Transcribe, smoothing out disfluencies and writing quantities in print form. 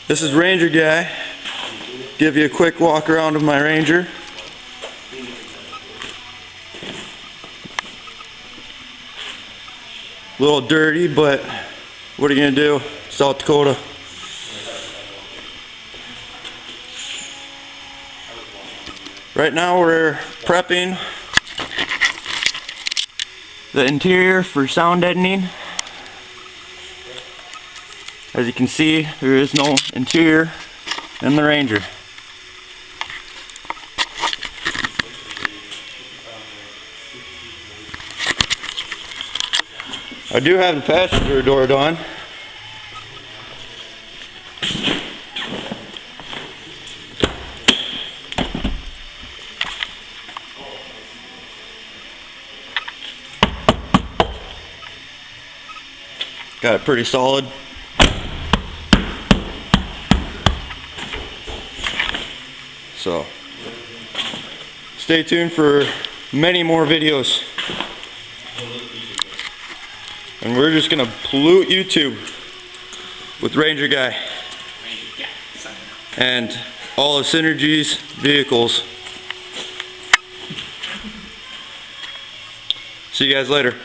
This is Ranger Guy. Give you a quick walk around of my Ranger. A little dirty, but what are you gonna do? South Dakota. Right now we're prepping the interior for sound deadening. As you can see, there is no interior in the Ranger. I do have the passenger door done. Got it pretty solid. So, stay tuned for many more videos. And we're just gonna pollute YouTube with Ranger Guy and all of Synergy's vehicles. See you guys later.